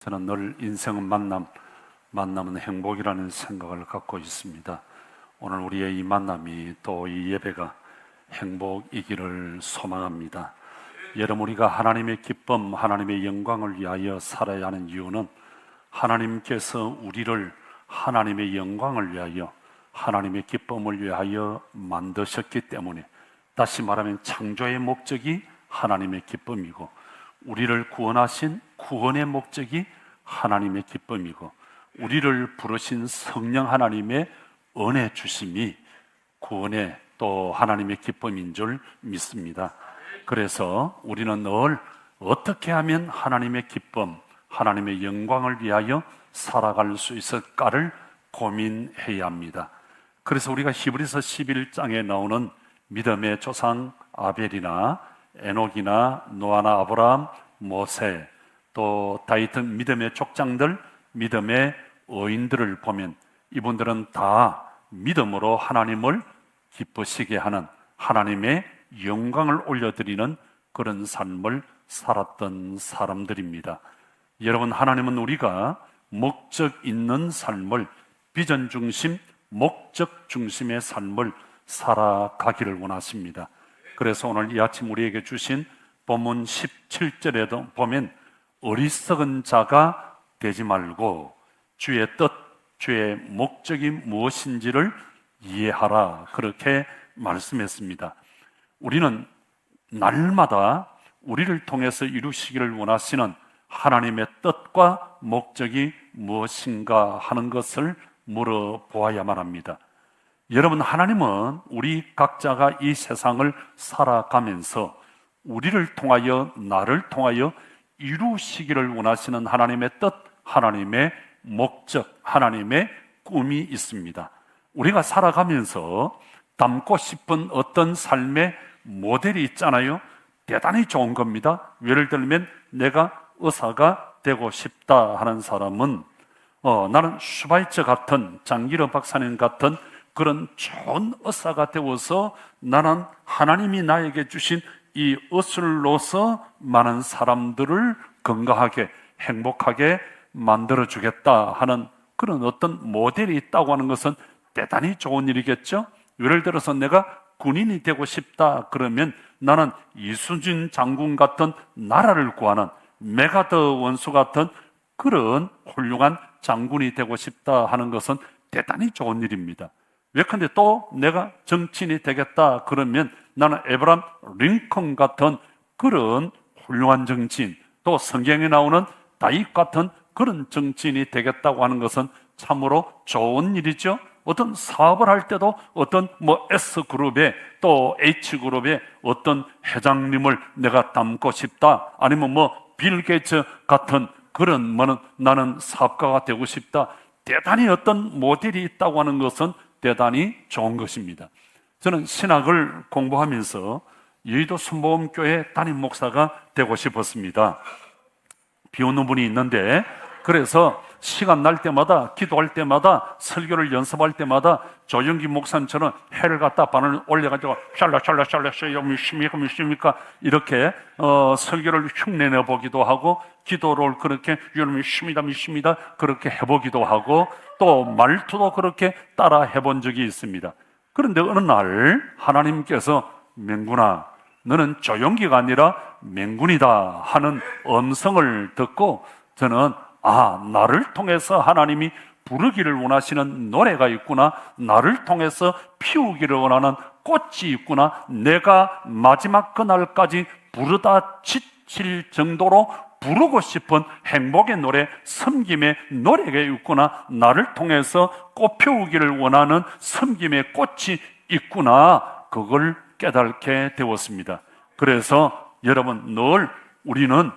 저는 늘 인생은 만남은 행복이라는 생각을 갖고 있습니다. 오늘 우리의 이 만남이 또 이 예배가 행복이기를 소망합니다. 여러분, 우리가 하나님의 기쁨, 하나님의 영광을 위하여 살아야 하는 이유는 하나님께서 우리를 하나님의 영광을 위하여, 하나님의 기쁨을 위하여 만드셨기 때문에, 다시 말하면 창조의 목적이 하나님의 기쁨이고, 우리를 구원하신 구원의 목적이 하나님의 기쁨이고, 우리를 부르신 성령 하나님의 은혜 주심이 구원의 또 하나님의 기쁨인 줄 믿습니다. 그래서 우리는 늘 어떻게 하면 하나님의 기쁨, 하나님의 영광을 위하여 살아갈 수 있을까를 고민해야 합니다. 그래서 우리가 히브리서 11장에 나오는 믿음의 조상 아벨이나 에녹이나 노아나 아브라함, 모세, 또 다윗 등 믿음의 족장들, 믿음의 의인들을 보면 이분들은 다 믿음으로 하나님을 기쁘시게 하는, 하나님의 영광을 올려드리는 그런 삶을 살았던 사람들입니다. 여러분, 하나님은 우리가 목적 있는 삶을, 비전 중심, 목적 중심의 삶을 살아가기를 원하십니다. 그래서 오늘 이 아침 우리에게 주신 본문 17절에도 보면 어리석은 자가 되지 말고 주의 뜻, 주의 목적이 무엇인지를 이해하라, 그렇게 말씀했습니다. 우리는 날마다 우리를 통해서 이루시기를 원하시는 하나님의 뜻과 목적이 무엇인가 하는 것을 물어보아야만 합니다. 여러분, 하나님은 우리 각자가 이 세상을 살아가면서 우리를 통하여, 나를 통하여 이루시기를 원하시는 하나님의 뜻, 하나님의 목적, 하나님의 꿈이 있습니다. 우리가 살아가면서 닮고 싶은 어떤 삶의 모델이 있잖아요. 대단히 좋은 겁니다. 예를 들면 내가 의사가 되고 싶다 하는 사람은 나는 슈바이처 같은, 장기로 박사님 같은 그런 좋은 의사가 되어서 나는 하나님이 나에게 주신 이 의술로서 많은 사람들을 건강하게, 행복하게 만들어주겠다 하는 그런 어떤 모델이 있다고 하는 것은 대단히 좋은 일이겠죠. 예를 들어서 내가 군인이 되고 싶다 그러면 나는 이순신 장군 같은 나라를 구하는 메가더 원수 같은 그런 훌륭한 장군이 되고 싶다 하는 것은 대단히 좋은 일입니다. 예컨대 또 내가 정치인이 되겠다 그러면 나는 에브라함 링컨 같은 그런 훌륭한 정치인, 또 성경에 나오는 다윗 같은 그런 정치인이 되겠다고 하는 것은 참으로 좋은 일이죠. 어떤 사업을 할 때도 어떤 S그룹에 또 H그룹에 어떤 회장님을 내가 닮고 싶다, 아니면 빌 게이츠 같은 그런 나는 사업가가 되고 싶다, 대단히 어떤 모델이 있다고 하는 것은 대단히 좋은 것입니다. 저는 신학을 공부하면서 여의도 순복음교회 담임 목사가 되고 싶었습니다. 비 오는 분이 있는데, 그래서 시간 날 때마다, 기도할 때마다, 설교를 연습할 때마다 조영기 목사님처럼 해를 갖다 바늘 올려가지고 샬라샬라 믿습니까? 이렇게 설교를 흉내내 보기도 하고, 기도를 그렇게 여러분 믿습니다 그렇게 해보기도 하고, 또 말투도 그렇게 따라 해본 적이 있습니다. 그런데 어느 날 하나님께서 맹군아, 너는 조용기가 아니라 맹군이다 하는 음성을 듣고 저는 나를 통해서 하나님이 부르기를 원하시는 노래가 있구나, 나를 통해서 피우기를 원하는 꽃이 있구나, 내가 마지막 그날까지 부르다 지칠 정도로 부르고 싶은 행복의 노래, 섬김의 노래가 있구나, 나를 통해서 꽃 피우기를 원하는 섬김의 꽃이 있구나, 그걸 깨닫게 되었습니다. 그래서 여러분, 우리는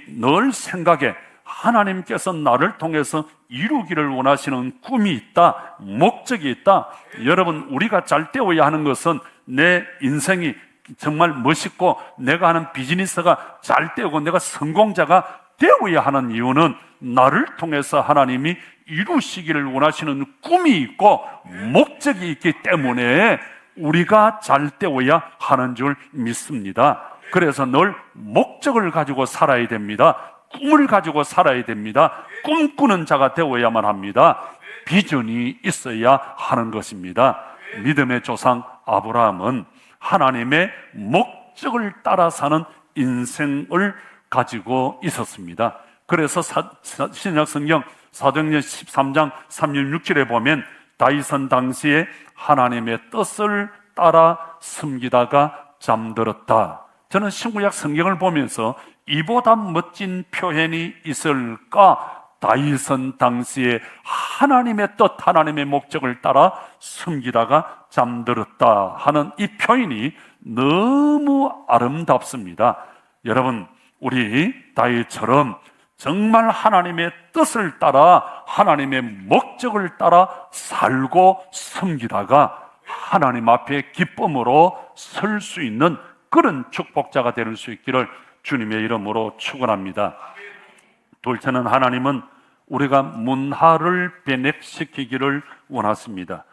늘 생각에 하나님께서 나를 통해서 이루기를 원하시는 꿈이 있다, 목적이 있다. 여러분, 우리가 잘 되어야 하는 것은 내 인생이 정말 멋있고 내가 하는 비즈니스가 잘 되고 내가 성공자가 되어야 하는 이유는 나를 통해서 하나님이 이루시기를 원하시는 꿈이 있고 목적이 있기 때문에 우리가 잘 되어야 하는 줄 믿습니다. 그래서 늘 목적을 가지고 살아야 됩니다. 꿈을 가지고 살아야 됩니다. 꿈꾸는 자가 되어야만 합니다. 비전이 있어야 하는 것입니다. 믿음의 조상 아브라함은 하나님의 목적을 따라 사는 인생을 가지고 있었습니다. 그래서 신약 성경 사도행전 13장 36절에 보면 다윗은 당시에 하나님의 뜻을 따라 숨기다가 잠들었다. 저는 신구약 성경을 보면서 이보다 멋진 표현이 있을까? 다윗은 당시에 하나님의 뜻, 하나님의 목적을 따라 숨기다가 잠들었다 하는 이 표현이 너무 아름답습니다. 여러분, 우리 다윗처럼 정말 하나님의 뜻을 따라 하나님의 목적을 따라 살고 숨기다가 하나님 앞에 기쁨으로 설 수 있는 그런 축복자가 될 수 있기를 주님의 이름으로 축원합니다. 둘째는 하나님은 우리가 문화를 변액시키기를 원하십니다.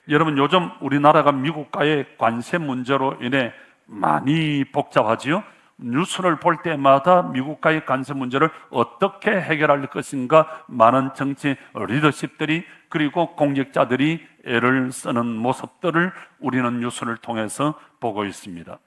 여러분, 요즘 우리나라가 미국과의 관세 문제로 인해 많이 복잡하지요. 뉴스를 볼 때마다 미국과의 관세 문제를 어떻게 해결할 것인가 많은 정치 리더십들이 그리고 공직자들이 애를 쓰는 모습들을 우리는 뉴스를 통해서 보고 있습니다.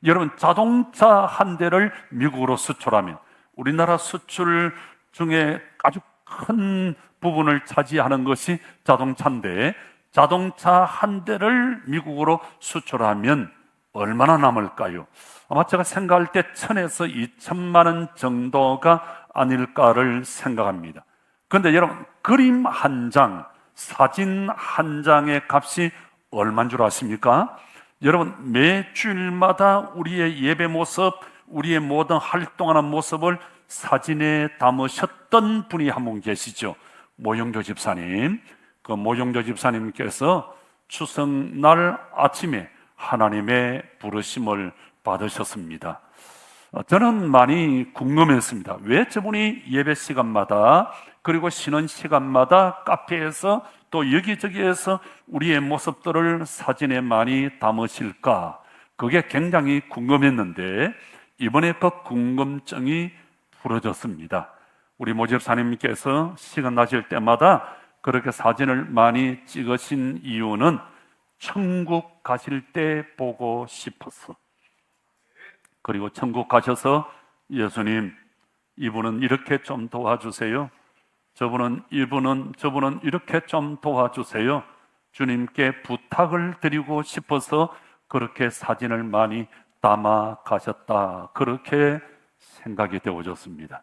여러분, 자동차 한 대를 미국으로 수출하면 우리나라 수출 중에 아주 큰 부분을 차지하는 것이 자동차인데, 자동차 한 대를 미국으로 수출하면 얼마나 남을까요? 아마 제가 생각할 때 1,000에서 2,000만 원 정도가 아닐까를 생각합니다. 그런데 여러분, 그림 한 장, 사진 한 장의 값이 얼마인 줄 아십니까? 여러분, 매 주일마다 우리의 예배 모습, 우리의 모든 활동하는 모습을 사진에 담으셨던 분이 한 분 계시죠. 모영조 집사님. 그 모영조 집사님께서 추석날 아침에 하나님의 부르심을 받으셨습니다. 저는 많이 궁금했습니다. 왜 저분이 예배 시간마다 그리고 쉬는 시간마다 카페에서 또 여기저기에서 우리의 모습들을 사진에 많이 담으실까? 그게 굉장히 궁금했는데 이번에 그 궁금증이 풀어졌습니다. 우리 모 집사님께서 시간 나실 때마다 그렇게 사진을 많이 찍으신 이유는 천국 가실 때 보고 싶어서, 그리고 천국 가셔서 예수님, 이분은 이렇게 좀 도와주세요. 저분은 이렇게 좀 도와주세요. 주님께 부탁을 드리고 싶어서 그렇게 사진을 많이 담아 가셨다. 그렇게 생각이 되어졌습니다.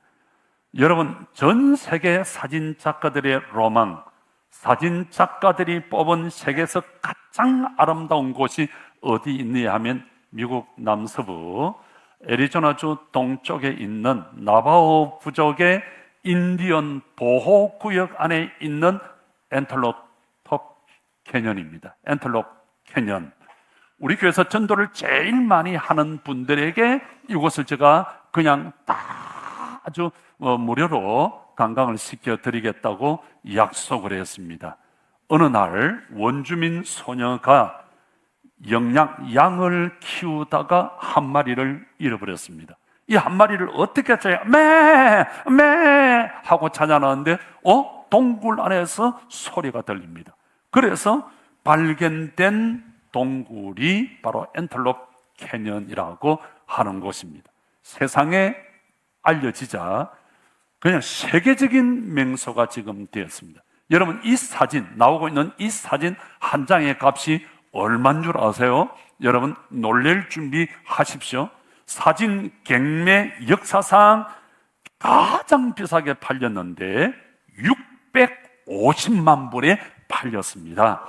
여러분, 전 세계 사진 작가들의 로망, 사진 작가들이 뽑은 세계에서 가장 아름다운 곳이 어디 있느냐 하면 미국 남서부 애리조나주 동쪽에 있는 나바오 부족의 인디언 보호구역 안에 있는 엔텔롭 캐년입니다. 엔텔롭 캐년. 우리 교회에서 전도를 제일 많이 하는 분들에게 이곳을 제가 그냥 다 아주 무료로 관광을 시켜드리겠다고 약속을 했습니다. 어느 날 원주민 소녀가 양을 키우다가 한 마리를 잃어버렸습니다. 이 한 마리를 어떻게 찾아야 매 하고 찾아나는데 동굴 안에서 소리가 들립니다. 그래서 발견된 동굴이 바로 엔텔롭 캐년이라고 하는 곳입니다. 세상에 알려지자 그냥 세계적인 명소가 지금 되었습니다. 여러분, 이 사진, 나오고 있는 이 사진 한 장의 값이 얼마인 줄 아세요? 여러분, 놀랄 준비하십시오. 사진 경매 역사상 가장 비싸게 팔렸는데 650만 불에 팔렸습니다.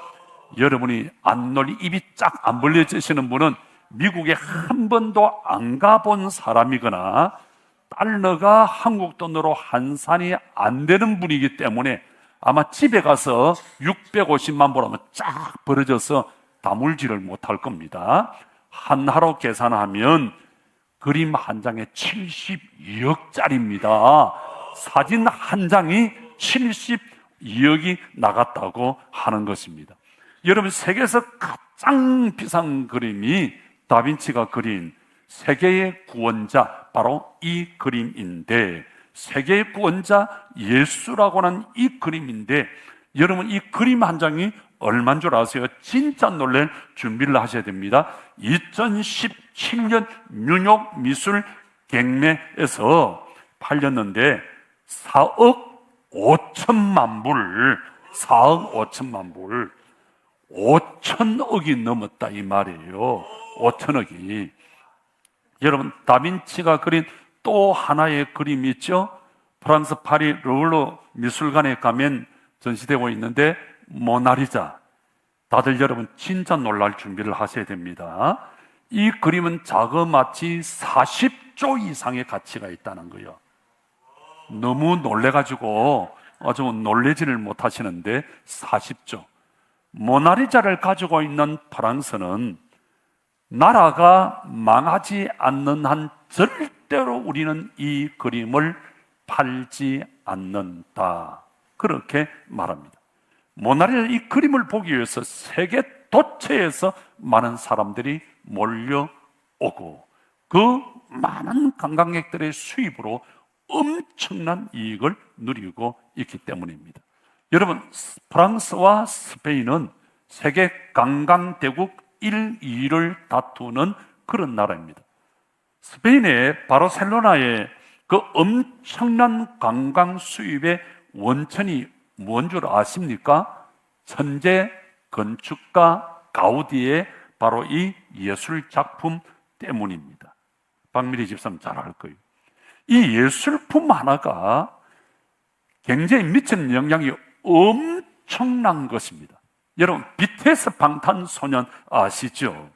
여러분이 안 놀리 입이 쫙 안 벌려지시는 분은 미국에 한 번도 안 가본 사람이거나 달러가 한국 돈으로 환산이 안 되는 분이기 때문에 아마 집에 가서 650만 불하면 쫙 벌어져서 다물지를 못할 겁니다. 한화로 계산하면 그림 한 장에 72억짜리입니다. 사진 한 장이 72억이 나갔다고 하는 것입니다. 여러분, 세계에서 가장 비싼 그림이 다빈치가 그린 세계의 구원자 바로 이 그림인데, 세계의 구원자 예수라고 하는 이 그림인데, 여러분 이 그림 한 장이 얼마인 줄 아세요? 진짜 놀랄 준비를 하셔야 됩니다. 2017년 뉴욕 미술 경매에서 팔렸는데 4억 5천만 불, 4억 5천만 불, 5천억이 넘었다 이 말이에요. 5천억이. 여러분 다빈치가 그린 또 하나의 그림이 있죠. 프랑스 파리 르블로 미술관에 가면 전시되고 있는데 모나리자. 다들 여러분 진짜 놀랄 준비를 하셔야 됩니다. 이 그림은 자그마치 40조 이상의 가치가 있다는 거예요. 너무 놀래가지고 아주 놀래지를 못하시는데 40조. 모나리자를 가지고 있는 프랑스는 나라가 망하지 않는 한 절대로 우리는 이 그림을 팔지 않는다. 그렇게 말합니다. 모나리자 이 그림을 보기 위해서 세계 도처에서 많은 사람들이 몰려오고 그 많은 관광객들의 수입으로 엄청난 이익을 누리고 있기 때문입니다. 여러분 프랑스와 스페인은 세계 관광대국 1, 2위를 다투는 그런 나라입니다. 스페인의 바르셀로나의 그 엄청난 관광 수입의 원천이 뭔 줄 아십니까? 천재 건축가 가우디의 바로 이 예술 작품 때문입니다. 박미리 집사님 잘 알 거예요. 이 예술품 하나가 경제에 미치는 영향이 엄청난 것입니다. 여러분 BTS 방탄소년 아시죠?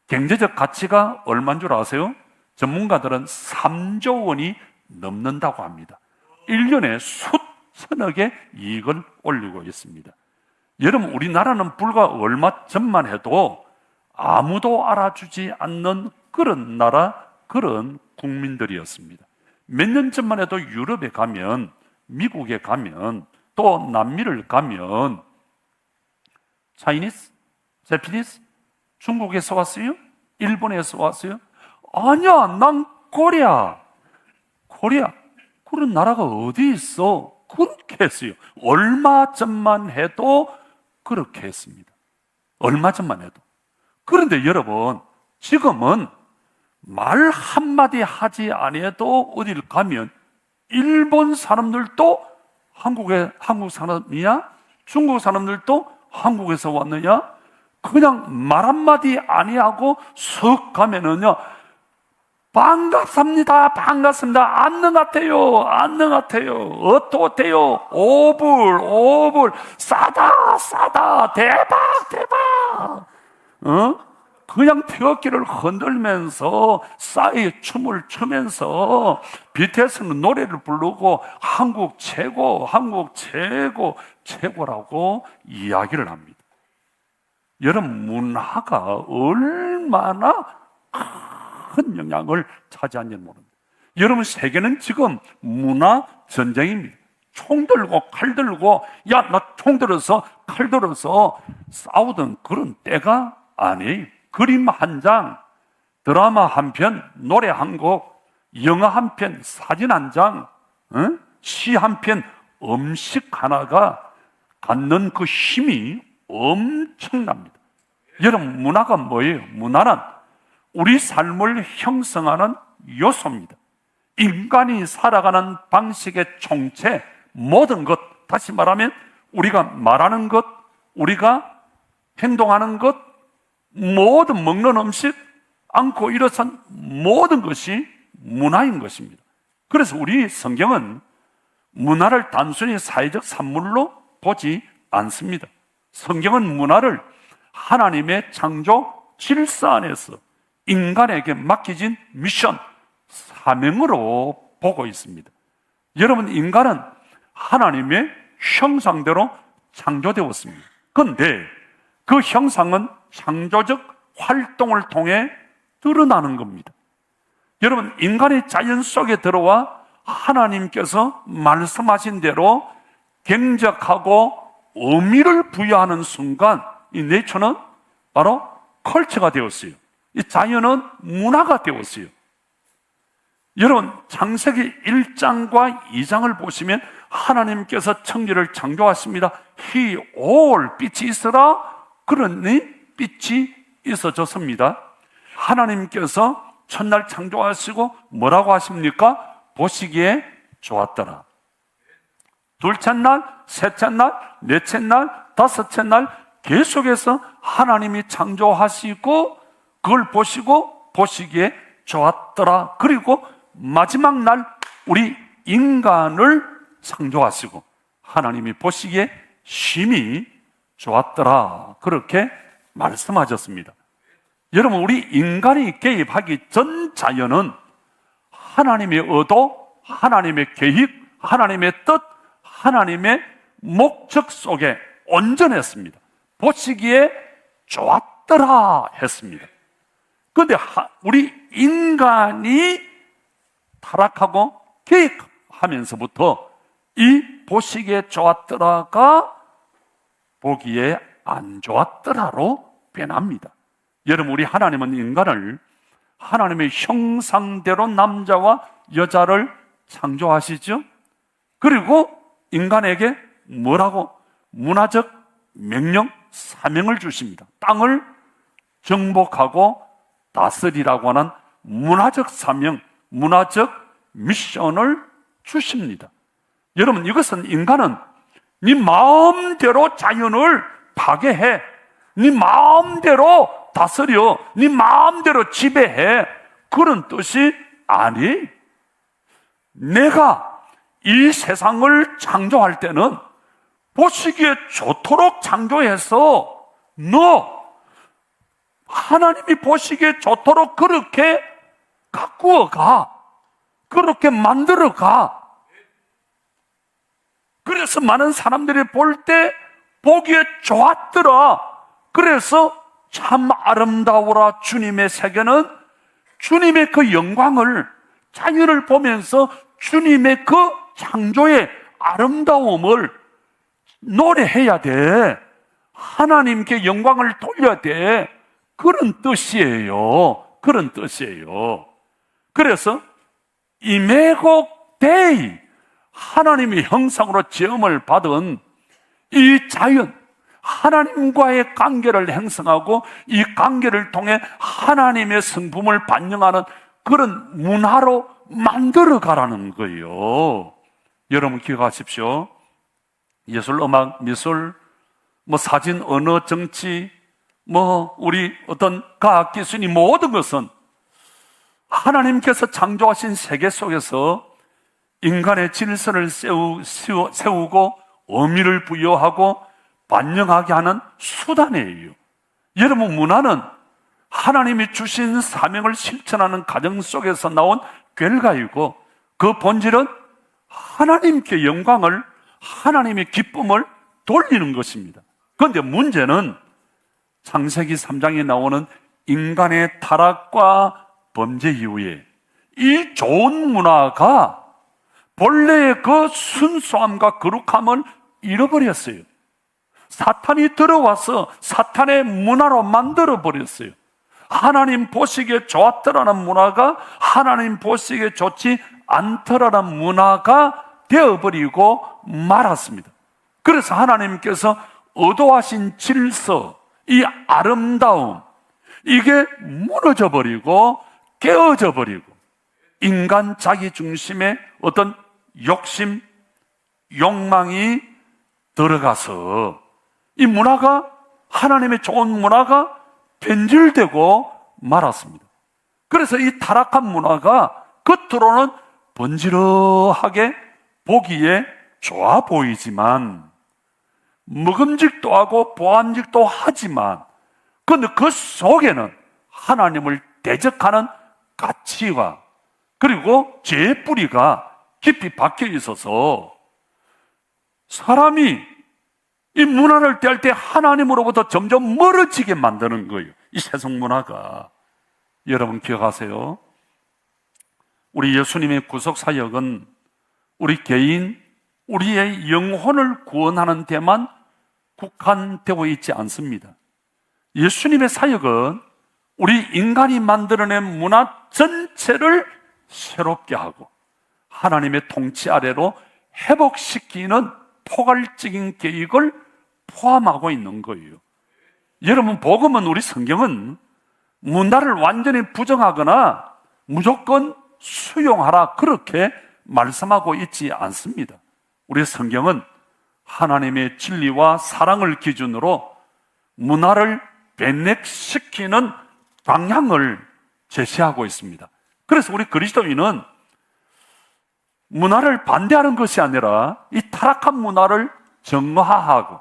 경제적 가치가 얼마인 줄 아세요? 전문가들은 3조 원이 넘는다고 합니다. 1년에 수천억의 이익을 올리고 있습니다. 여러분 우리나라는 불과 얼마 전만 해도 아무도 알아주지 않는 그런 나라, 그런 국민들이었습니다. 몇 년 전만 해도 유럽에 가면, 미국에 가면, 또 남미를 가면 차이니스, 제피니스, 중국에서 왔어요? 일본에서 왔어요? 아니야, 난 코리아. 그런 나라가 어디 있어? 그렇게 했어요. 얼마 전만 해도 그렇게 했습니다. 얼마 전만 해도. 그런데 여러분, 지금은 말 한마디 하지 않아도 어딜 가면 일본 사람들도 한국 사람이냐? 중국 사람들도 한국에서 왔느냐? 그냥 말 한마디 아니하고 쓱 가면은요, 반갑습니다. 안녕하세요. 어떠세요? 5불. 싸다. 대박. 그냥 태극기를 흔들면서 싸이 춤을 추면서 BTS는 노래를 부르고 한국 최고라고 이야기를 합니다. 여러분 문화가 얼마나 큰 영향을 차지하는지 모릅니다. 여러분 세계는 지금 문화 전쟁입니다. 총 들고 칼 들고 야 나 총 들어서 칼 들어서 싸우던 그런 때가 아니에요. 그림 한 장, 드라마 한 편, 노래 한 곡, 영화 한 편, 사진 한 장, 시 한 편, 음식 하나가 갖는 그 힘이 엄청납니다. 여러분 문화가 뭐예요? 문화는 우리 삶을 형성하는 요소입니다. 인간이 살아가는 방식의 총체, 모든 것, 다시 말하면 우리가 말하는 것, 우리가 행동하는 것, 모든 먹는 음식, 안고 일어선 모든 것이 문화인 것입니다. 그래서 우리 성경은 문화를 단순히 사회적 산물로 보지 않습니다. 성경은 문화를 하나님의 창조 질서 안에서 인간에게 맡겨진 미션, 사명으로 보고 있습니다. 여러분 인간은 하나님의 형상대로 창조되었습니다. 그런데 그 형상은 창조적 활동을 통해 드러나는 겁니다. 여러분 인간의 자연 속에 들어와 하나님께서 말씀하신 대로 경작하고 의미를 부여하는 순간 이 네이처는 바로 컬처가 되었어요. 이 자연은 문화가 되었어요. 여러분, 창세기 1장과 2장을 보시면 하나님께서 천지를 창조하십니다. He all, 빛이 있어라. 그러니 빛이 있어졌습니다. 하나님께서 첫날 창조하시고 뭐라고 하십니까? 보시기에 좋았더라. 둘째 날, 셋째 날, 넷째 날, 다섯째 날 계속해서 하나님이 창조하시고 그걸 보시고 보시기에 좋았더라. 그리고 마지막 날 우리 인간을 창조하시고 하나님이 보시기에 심히 좋았더라. 그렇게 말씀하셨습니다. 여러분, 우리 인간이 개입하기 전 자연은 하나님의 의도, 하나님의 계획, 하나님의 뜻, 하나님의 목적 속에 온전했습니다. 보시기에 좋았더라 했습니다. 그런데 우리 인간이 타락하고 개입하면서부터 이 보시기에 좋았더라가 보기에 안 좋았더라로 변합니다. 여러분, 우리 하나님은 인간을 하나님의 형상대로 남자와 여자를 창조하시죠. 그리고 인간에게 뭐라고? 문화적 명령, 사명을 주십니다. 땅을 정복하고 다스리라고 하는 문화적 사명, 문화적 미션을 주십니다. 여러분, 이것은 인간은 네 마음대로 자연을 파괴해, 네 마음대로 다스려, 네 마음대로 지배해, 그런 뜻이 아니. 내가 이 세상을 창조할 때는 보시기에 좋도록 창조해서 너 하나님이 보시기에 좋도록 그렇게 가꾸어 가, 그렇게 만들어 가. 그래서 많은 사람들이 볼 때 보기에 좋았더라. 그래서 참 아름다워라 주님의 세계는 주님의 그 영광을, 자연을 보면서 주님의 그 창조의 아름다움을 노래해야 돼. 하나님께 영광을 돌려야 돼. 그런 뜻이에요. 그런 뜻이에요. 그래서 이매곡 데이, 하나님의 형상으로 지음을 받은 이 자연, 하나님과의 관계를 형성하고 이 관계를 통해 하나님의 성품을 반영하는 그런 문화로 만들어 가라는 거예요. 여러분 기억하십시오. 예술, 음악, 미술, 사진, 언어, 정치, 우리 어떤 과학 기술이 모든 것은 하나님께서 창조하신 세계 속에서 인간의 질서를 세우고 의미를 부여하고 반영하게 하는 수단이에요. 여러분, 문화는 하나님이 주신 사명을 실천하는 과정 속에서 나온 결과이고 그 본질은 하나님께 영광을, 하나님의 기쁨을 돌리는 것입니다. 그런데 문제는 창세기 3장에 나오는 인간의 타락과 범죄 이후에 이 좋은 문화가 본래의 그 순수함과 거룩함을 잃어버렸어요. 사탄이 들어와서 사탄의 문화로 만들어버렸어요. 하나님 보시기에 좋았더라는 문화가 하나님 보시기에 좋지 않더라는 문화가 되어버리고 말았습니다. 그래서 하나님께서 의도하신 질서, 이 아름다움, 이게 무너져 버리고 깨어져 버리고 인간 자기 중심의 어떤 욕심, 욕망이 들어가서 이 문화가, 하나님의 좋은 문화가 변질되고 말았습니다. 그래서 이 타락한 문화가 겉으로는 번지르하게 보기에 좋아 보이지만, 먹음직도 하고 보암직도 하지만, 그런데 그 속에는 하나님을 대적하는 가치와 그리고 죄의 뿌리가 깊이 박혀 있어서 사람이 이 문화를 대할 때 하나님으로부터 점점 멀어지게 만드는 거예요. 이 세상 문화가. 여러분 기억하세요? 우리 예수님의 구속 사역은 우리 개인, 우리의 영혼을 구원하는 데만 국한되어 있지 않습니다. 예수님의 사역은 우리 인간이 만들어낸 문화 전체를 새롭게 하고 하나님의 통치 아래로 회복시키는 포괄적인 계획을 포함하고 있는 거예요. 여러분, 복음은, 우리 성경은 문화를 완전히 부정하거나 무조건 수용하라 그렇게 말씀하고 있지 않습니다. 우리 성경은 하나님의 진리와 사랑을 기준으로 문화를 변액시키는 방향을 제시하고 있습니다. 그래서 우리 그리스도인은 문화를 반대하는 것이 아니라 이 타락한 문화를 정화하고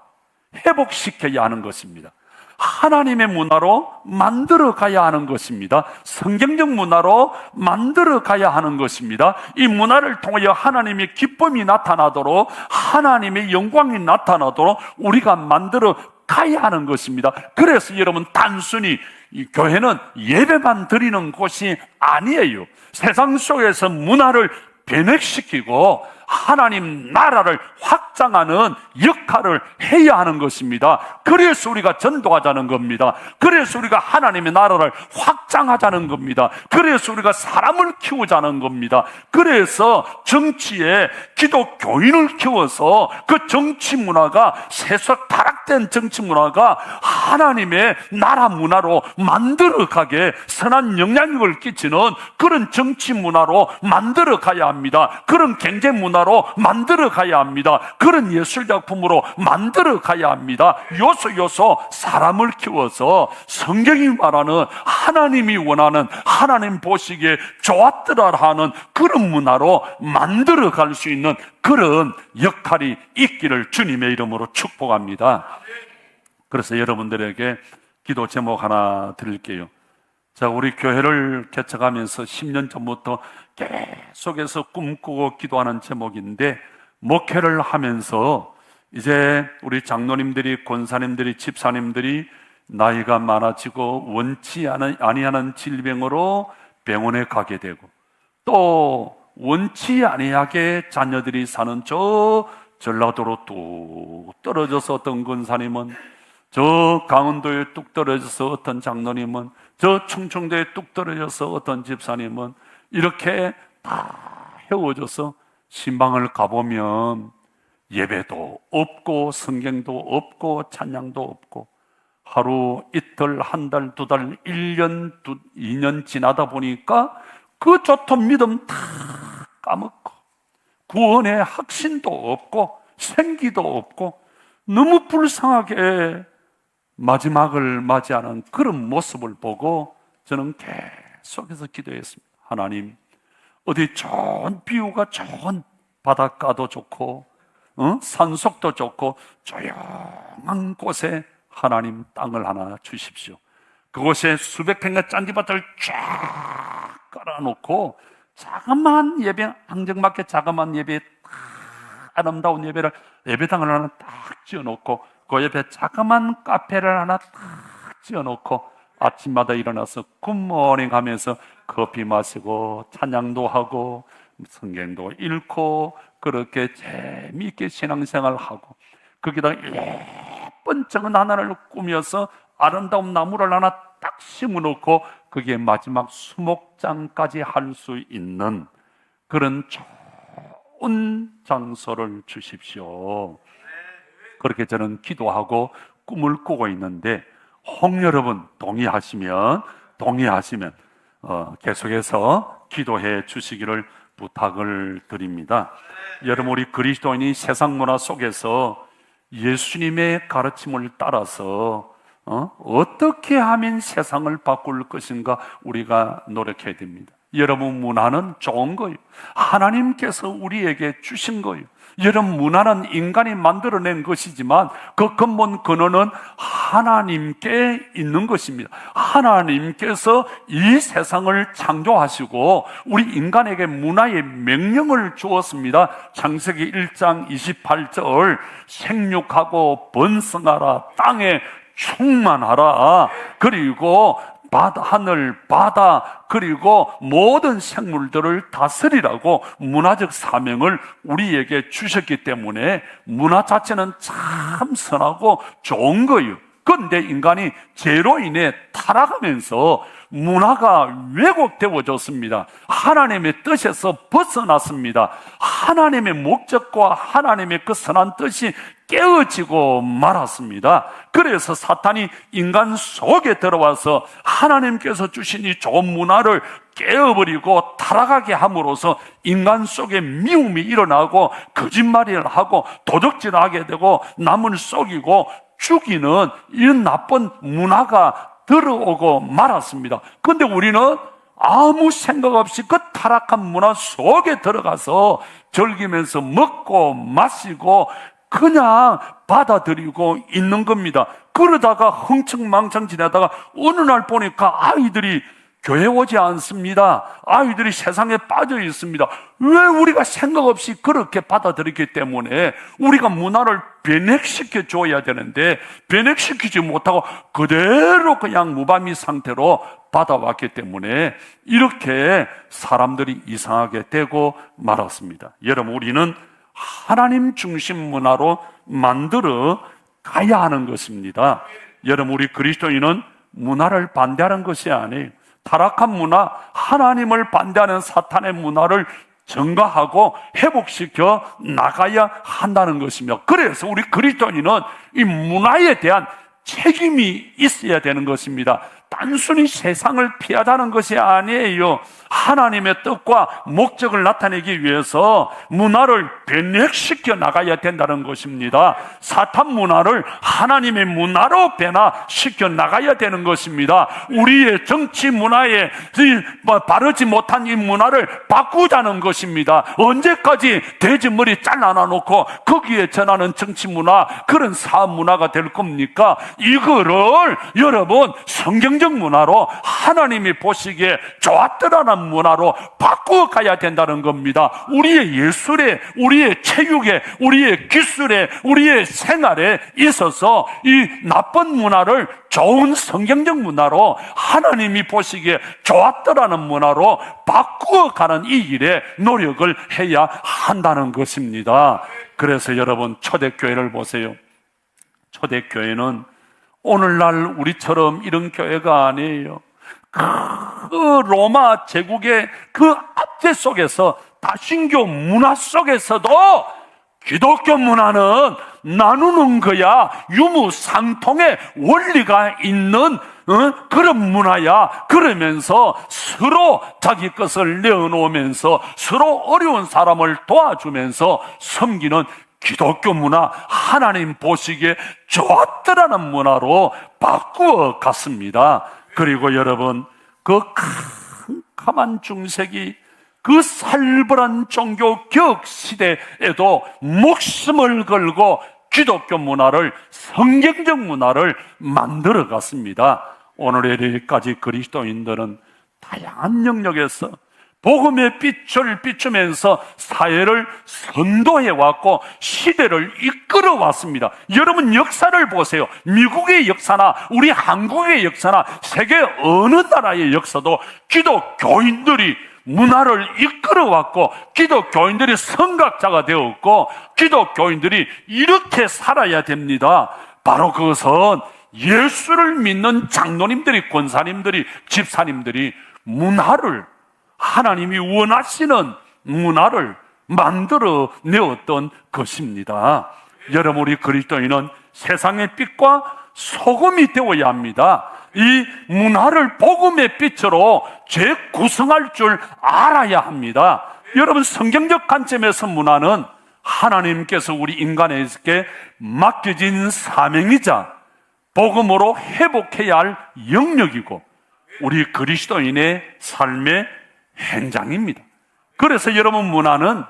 회복시켜야 하는 것입니다. 하나님의 문화로 만들어 가야 하는 것입니다. 성경적 문화로 만들어 가야 하는 것입니다. 이 문화를 통하여 하나님의 기쁨이 나타나도록, 하나님의 영광이 나타나도록 우리가 만들어 가야 하는 것입니다. 그래서 여러분, 단순히 이 교회는 예배만 드리는 곳이 아니에요. 세상 속에서 문화를 변액시키고 하나님 나라를 확장하는 역할을 해야 하는 것입니다. 그래서 우리가 전도하자는 겁니다. 그래서 우리가 하나님의 나라를 확장하자는 겁니다. 그래서 우리가 사람을 키우자는 겁니다. 그래서 정치에 기독교인을 키워서 그 정치 문화가, 세속 타락된 정치 문화가 하나님의 나라 문화로 만들어가게 선한 영향력을 끼치는 그런 정치 문화로 만들어 가야 합니다. 그런 경제 문화로 만들어 가야 합니다. 그런 예술 작품으로 만들어 가야 합니다. 요소 사람을 키워서 성경이 말하는, 하나님이 원하는, 하나님 보시기에 좋았더라 하는 그런 문화로 만들어 갈 수 있는 그런 역할이 있기를 주님의 이름으로 축복합니다. 그래서 여러분들에게 기도 제목 하나 드릴게요. 자, 우리 교회를 개척하면서 10년 전부터 계속해서 꿈꾸고 기도하는 제목인데, 목회를 하면서 이제 우리 장로님들이, 권사님들이, 집사님들이 나이가 많아지고 원치 아니하는 질병으로 병원에 가게 되고, 또 원치 아니하게 자녀들이 사는 저 전라도로 뚝 떨어져서 어떤 권사님은, 저 강원도에 뚝 떨어져서 어떤 장로님은, 저 충청도에 뚝 떨어져서 어떤 집사님은, 이렇게 다 헤어져서 신방을 가보면 예배도 없고 성경도 없고 찬양도 없고, 하루 이틀, 한 달, 두 달, 1년, 2년 지나다 보니까 그 좋던 믿음 다 까먹고, 구원의 확신도 없고 생기도 없고, 너무 불쌍하게 마지막을 맞이하는 그런 모습을 보고 저는 계속해서 기도했습니다. 하나님, 어디 좋은 뷰가 좋은 바닷가도 좋고 산속도 좋고 조용한 곳에 하나님 땅을 하나 주십시오. 그곳에 수백 평의 짠디밭을 쫙 깔아놓고 자그마한 예배, ang정맞게 자그마한 예배, 아름다운 예배를, 예배당을 하나 딱 지어놓고 그 옆에 자그마한 카페를 하나 딱 지어놓고 아침마다 일어나서 굿모닝 하면서 커피 마시고 찬양도 하고 성경도 읽고 그렇게 재미있게 신앙생활을 하고, 거기다 예쁜 정원 하나를 꾸며서 아름다운 나무를 하나 딱 심어놓고 거기에 마지막 수목장까지 할 수 있는 그런 좋은 장소를 주십시오. 그렇게 저는 기도하고 꿈을 꾸고 있는데, 혹 여러분 동의하시면 계속해서 기도해 주시기를 부탁을 드립니다. 여러분, 우리 그리스도인이 세상 문화 속에서 예수님의 가르침을 따라서 어떻게 하면 세상을 바꿀 것인가 우리가 노력해야 됩니다. 여러분, 문화는 좋은 거예요. 하나님께서 우리에게 주신 거예요. 여러분, 문화는 인간이 만들어낸 것이지만 그 근본 근원은 하나님께 있는 것입니다. 하나님께서 이 세상을 창조하시고 우리 인간에게 문화의 명령을 주었습니다. 창세기 1장 28절, 생육하고 번성하라, 땅에 충만하라, 그리고 하늘, 바다, 그리고 모든 생물들을 다스리라고 문화적 사명을 우리에게 주셨기 때문에 문화 자체는 참 선하고 좋은 거예요. 그런데 인간이 죄로 인해 타락하면서 문화가 왜곡되어졌습니다. 하나님의 뜻에서 벗어났습니다. 하나님의 목적과 하나님의 그 선한 뜻이 깨어지고 말았습니다. 그래서 사탄이 인간 속에 들어와서 하나님께서 주신 이 좋은 문화를 깨어버리고 타락하게 함으로써 인간 속에 미움이 일어나고 거짓말을 하고 도적질을 하게 되고 남을 속이고 죽이는 이런 나쁜 문화가 들어오고 말았습니다. 그런데 우리는 아무 생각 없이 그 타락한 문화 속에 들어가서 즐기면서 먹고 마시고 그냥 받아들이고 있는 겁니다. 그러다가 흥청망청 지내다가 어느 날 보니까 아이들이 교회 오지 않습니다. 아이들이 세상에 빠져 있습니다. 왜 우리가 생각 없이 그렇게 받아들였기 때문에 우리가 문화를 변액시켜 줘야 되는데 변액시키지 못하고 그대로 그냥 무방비 상태로 받아왔기 때문에 이렇게 사람들이 이상하게 되고 말았습니다. 여러분, 우리는 하나님 중심 문화로 만들어 가야 하는 것입니다. 여러분, 우리 그리스도인은 문화를 반대하는 것이 아니에요. 타락한 문화, 하나님을 반대하는 사탄의 문화를 증가하고 회복시켜 나가야 한다는 것이며, 그래서 우리 그리스도인은 이 문화에 대한 책임이 있어야 되는 것입니다. 단순히 세상을 피하자는 것이 아니에요. 하나님의 뜻과 목적을 나타내기 위해서 문화를 변혁시켜 나가야 된다는 것입니다. 사탄 문화를 하나님의 문화로 변화시켜 나가야 되는 것입니다. 우리의 정치 문화에 바르지 못한 이 문화를 바꾸자는 것입니다. 언제까지 돼지머리 잘라놔 놓고 거기에 전하는 정치 문화, 그런 사업 문화가 될 겁니까? 이거를 여러분 성경적 문화로 하나님이 보시기에 좋았더라는 문화로 바꾸어 가야 된다는 겁니다. 우리의 예술에, 우리의 체육에, 우리의 기술에, 우리의 생활에 있어서 이 나쁜 문화를 좋은 성경적 문화로 하나님이 보시기에 좋았더라는 문화로 바꾸어 가는 이 일에 노력을 해야 한다는 것입니다. 그래서 여러분, 초대교회를 보세요. 초대교회는 오늘날 우리처럼 이런 교회가 아니에요. 그 로마 제국의 그 압제 속에서, 다신교 문화 속에서도 기독교 문화는 나누는 거야, 유무상통의 원리가 있는 그런 문화야. 그러면서 서로 자기 것을 내어놓으면서 서로 어려운 사람을 도와주면서 섬기는 기독교 문화, 하나님 보시기에 좋았더라는 문화로 바꾸어 갔습니다. 그리고 여러분, 그 캄캄한 중세기, 그 살벌한 종교 개혁 시대에도 목숨을 걸고 기독교 문화를, 성경적 문화를 만들어 갔습니다. 오늘에까지 그리스도인들은 다양한 영역에서 복음의 빛을 비추면서 사회를 선도해왔고 시대를 이끌어왔습니다. 여러분, 역사를 보세요. 미국의 역사나 우리 한국의 역사나 세계 어느 나라의 역사도 기독교인들이 문화를 이끌어왔고 기독교인들이 선각자가 되었고 기독교인들이 이렇게 살아야 됩니다. 바로 그것은 예수를 믿는 장로님들이, 권사님들이, 집사님들이 문화를, 하나님이 원하시는 문화를 만들어 내었던 것입니다. 여러분, 우리 그리스도인은 세상의 빛과 소금이 되어야 합니다. 이 문화를 복음의 빛으로 재구성할 줄 알아야 합니다. 여러분, 성경적 관점에서 문화는 하나님께서 우리 인간에게 맡겨진 사명이자 복음으로 회복해야 할 영역이고 우리 그리스도인의 삶의 현장입니다. 그래서 여러분, 문화는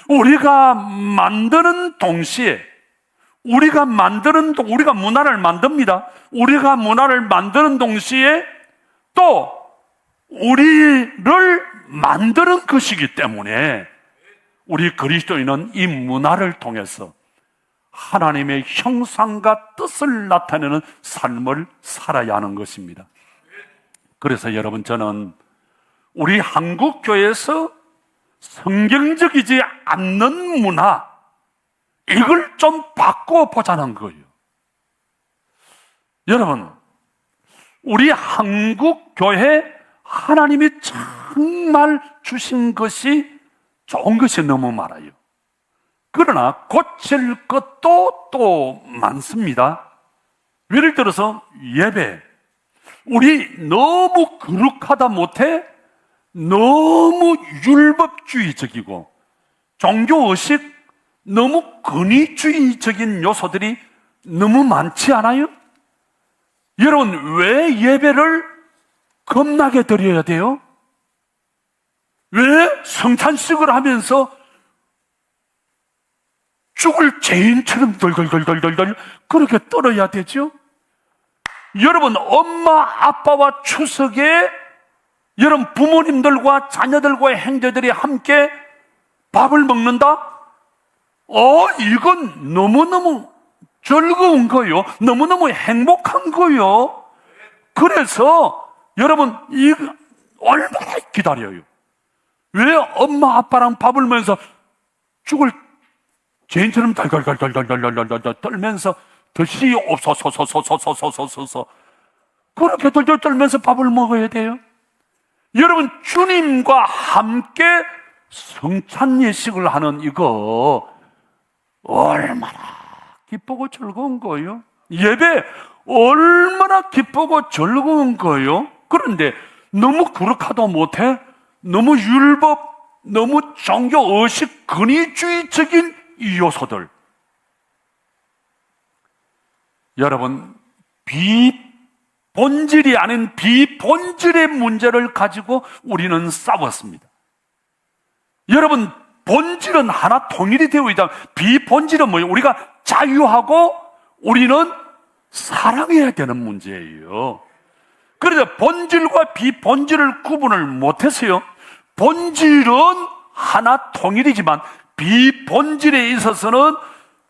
우리가 만드는 동시에 우리가 문화를 만듭니다. 우리가 문화를 만드는 동시에 또 우리를 만드는 것이기 때문에 우리 그리스도인은 이 문화를 통해서 하나님의 형상과 뜻을 나타내는 삶을 살아야 하는 것입니다. 그래서 여러분, 저는 우리 한국 교회에서 성경적이지 않는 문화, 이걸 좀 바꿔보자는 거예요. 여러분, 우리 한국 교회 하나님이 정말 주신 것이 좋은 것이 너무 많아요. 그러나 고칠 것도 또 많습니다. 예를 들어서 예배, 우리 너무 거룩하다 못해 너무 율법주의적이고 종교의식, 너무 권위주의적인 요소들이 너무 많지 않아요? 여러분, 왜 예배를 겁나게 드려야 돼요? 왜 성찬식을 하면서 죽을 죄인처럼 덜덜덜덜덜 그렇게 떨어야 되죠? 여러분, 엄마 아빠와 추석에 여러분 부모님들과 자녀들과 형제들이 함께 밥을 먹는다? 이건 너무너무 즐거운 거요. 너무너무 행복한 거요. 그래서 여러분, 이거 얼마나 기다려요. 왜 엄마 아빠랑 밥을 먹으면서 죽을 죄인처럼 달달달달달달달달 떨면서 드시옵소서 그렇게 덜덜 떨면서 밥을 먹어야 돼요? 여러분, 주님과 함께 성찬 예식을 하는 이거 얼마나 기쁘고 즐거운 거예요? 예배 얼마나 기쁘고 즐거운 거예요? 그런데 너무 거룩하도 못해 너무 율법, 너무 종교의식, 권위주의적인 이 요소들, 여러분, 본질이 아닌 비본질의 문제를 가지고 우리는 싸웠습니다. 여러분, 본질은 하나 통일이 되어 있다. 비본질은 뭐예요? 우리가 자유하고 우리는 사랑해야 되는 문제예요. 그래서 본질과 비본질을 구분을 못했어요. 본질은 하나 통일이지만 비본질에 있어서는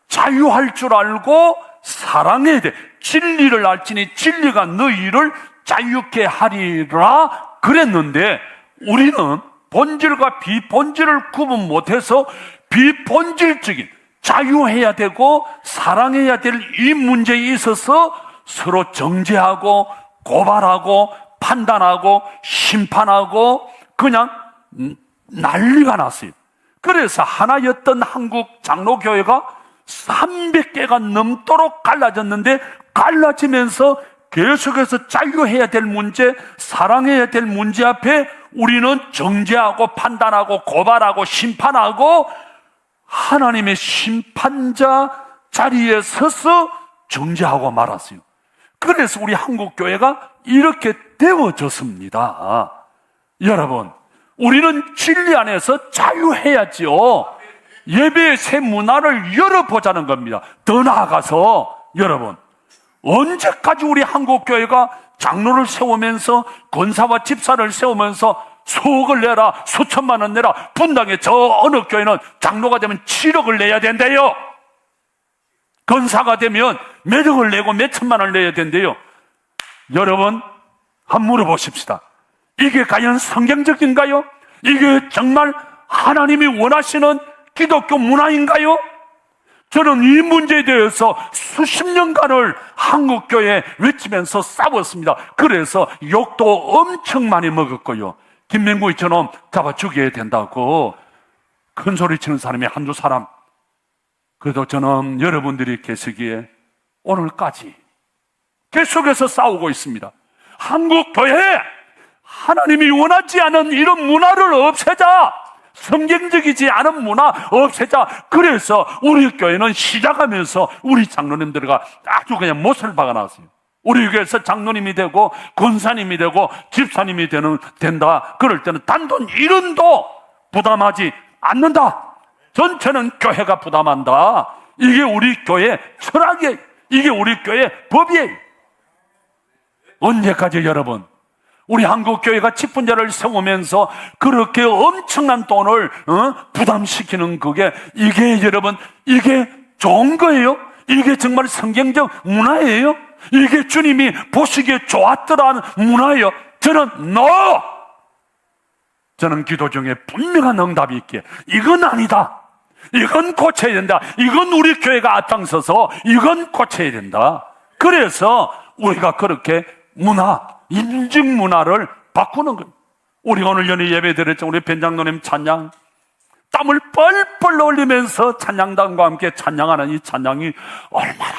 자유할 줄 알고 사랑해야 돼. 진리를 알지니 진리가 너희를 자유케 하리라 그랬는데, 우리는 본질과 비본질을 구분 못해서 비본질적인 자유해야 되고 사랑해야 될 이 문제에 있어서 서로 정죄하고 고발하고 판단하고 심판하고 그냥 난리가 났어요. 그래서 하나였던 한국 장로교회가 300개가 넘도록 갈라졌는데, 갈라지면서 계속해서 자유해야 될 문제, 사랑해야 될 문제 앞에 우리는 정죄하고 판단하고 고발하고 심판하고 하나님의 심판자 자리에 서서 정죄하고 말았어요. 그래서 우리 한국교회가 이렇게 되어졌습니다. 여러분, 우리는 진리 안에서 자유해야지요. 예배의 새 문화를 열어보자는 겁니다. 더 나아가서 여러분, 언제까지 우리 한국교회가 장로를 세우면서 권사와 집사를 세우면서 수억을 내라, 수천만 원 내라, 분당에 저 어느 교회는 장로가 되면 7억을 내야 된대요. 권사가 되면 몇억을 내고 몇천만 원을 내야 된대요. 여러분, 한번 물어보십시다. 이게 과연 성경적인가요? 이게 정말 하나님이 원하시는 기독교 문화인가요? 저는 이 문제에 대해서 수십 년간을 한국교회에 외치면서 싸웠습니다. 그래서 욕도 엄청 많이 먹었고요. 김명구이처럼 잡아 죽여야 된다고 큰 소리 치는 사람이 한두 사람. 그래도 저는 여러분들이 계시기에 오늘까지 계속해서 싸우고 있습니다. 한국교회, 하나님이 원하지 않은 이런 문화를 없애자. 성경적이지 않은 문화 없애자. 그래서 우리 교회는 시작하면서 우리 장로님들과 아주 그냥 못을 박아놨어요. 우리 교회에서 장로님이 되고 권사님이 되고 집사님이 된다. 그럴 때는 단돈 1원도 부담하지 않는다. 전체는 교회가 부담한다. 이게 우리 교회 철학이에요. 이게 우리 교회 법이에요. 언제까지 여러분, 우리 한국교회가 집분자를 세우면서 그렇게 엄청난 돈을 부담시키는 그게, 이게 여러분, 이게 좋은 거예요? 이게 정말 성경적 문화예요? 이게 주님이 보시기에 좋았더라는 문화예요? 저는 NO! 저는 기도 중에 분명한 응답이 있기에 이건 아니다. 이건 고쳐야 된다. 이건 우리 교회가 앞장서서 이건 고쳐야 된다. 그래서 우리가 그렇게 문화, 인증 문화를 바꾸는 거예요. 우리 오늘 연예 예배 드렸죠. 우리 변장로님 찬양, 땀을 뻘뻘 흘리면서 찬양단과 함께 찬양하는 이 찬양이 얼마나,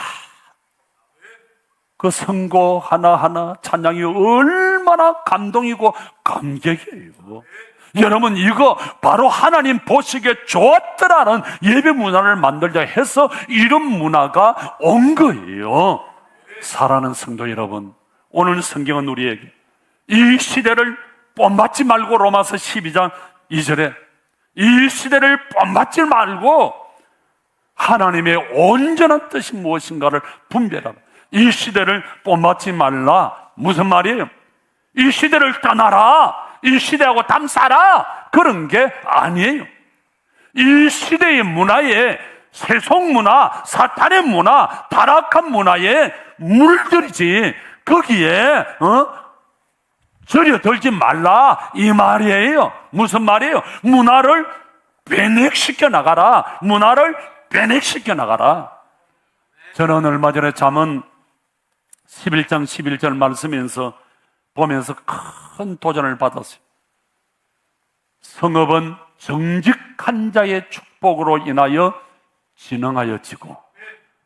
그 선고 하나하나 찬양이 얼마나 감동이고 감격이에요. 여러분, 이거 바로 하나님 보시기에 좋았더라는 예배 문화를 만들자 해서 이런 문화가 온 거예요. 사랑하는 성도 여러분, 오늘 성경은 우리에게 이 시대를 본받지 말고, 로마서 12장 2절에 이 시대를 본받지 말고 하나님의 온전한 뜻이 무엇인가를 분별하라. 이 시대를 본받지 말라. 무슨 말이에요? 이 시대를 떠나라, 이 시대하고 담싸라, 그런 게 아니에요. 이 시대의 문화에, 세속 문화, 사탄의 문화, 타락한 문화에 물들이지 거기에 절여들지 말라, 이 말이에요. 무슨 말이에요? 문화를 변액시켜 나가라. 문화를 변액시켜 나가라. 저는 얼마 전에 잠언 11장 11절 말씀에서 보면서 큰 도전을 받았어요. 성읍은 정직한 자의 축복으로 인하여 진흥하여지고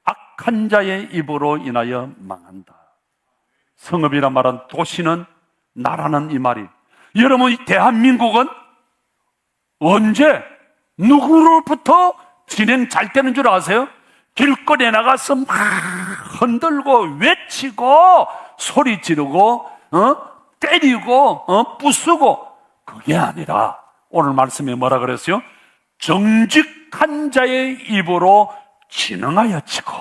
악한 자의 입으로 인하여 망한다. 성읍이란 말은 도시는, 나라는 이 말이. 여러분, 이 대한민국은 언제 누구로부터 진행 잘 되는 줄 아세요? 길거리에 나가서 막 흔들고 외치고 소리 지르고 때리고 부수고, 그게 아니라 오늘 말씀에 뭐라 그랬어요? 정직한 자의 입으로 진흥하여지고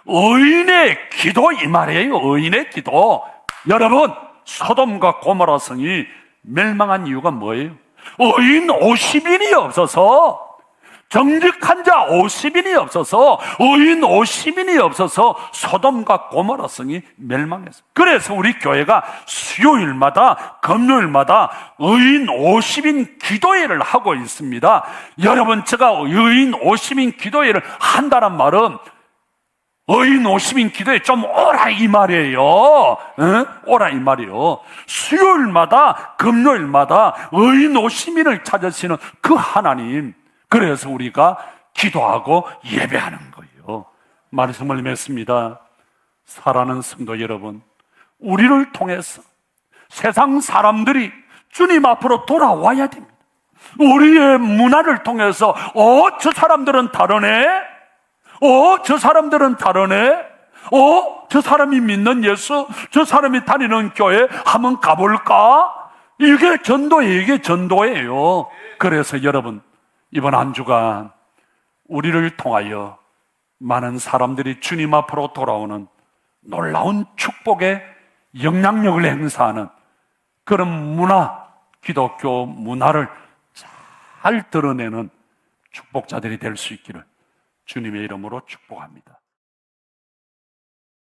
의인의 기도, 이 말이에요. 의인의 기도. 여러분, 소돔과 고모라 성이 멸망한 이유가 뭐예요? 의인 50인이 없어서, 정직한 자 50인이 없어서, 의인 50인이 없어서 소돔과 고모라 성이 멸망했어요. 그래서 우리 교회가 수요일마다, 금요일마다 의인 50인 기도회를 하고 있습니다. 여러분, 제가 의인 50인 기도회를 한다는 말은 의인 50인 기도에 좀 오라 이 말이에요. 응? 오라 이 말이에요. 수요일마다, 금요일마다 의인 50인을 찾으시는 그 하나님, 그래서 우리가 기도하고 예배하는 거예요. 말씀을 맺습니다. 사랑하는 성도 여러분, 우리를 통해서 세상 사람들이 주님 앞으로 돌아와야 됩니다. 우리의 문화를 통해서 저 사람들은 다르네, 저 사람들은 다르네, 저 사람이 믿는 예수, 저 사람이 다니는 교회 한번 가볼까? 이게 전도예요. 이게 전도예요. 그래서 여러분, 이번 한 주간 우리를 통하여 많은 사람들이 주님 앞으로 돌아오는 놀라운 축복의 영향력을 행사하는 그런 문화, 기독교 문화를 잘 드러내는 축복자들이 될 수 있기를 주님의 이름으로 축복합니다.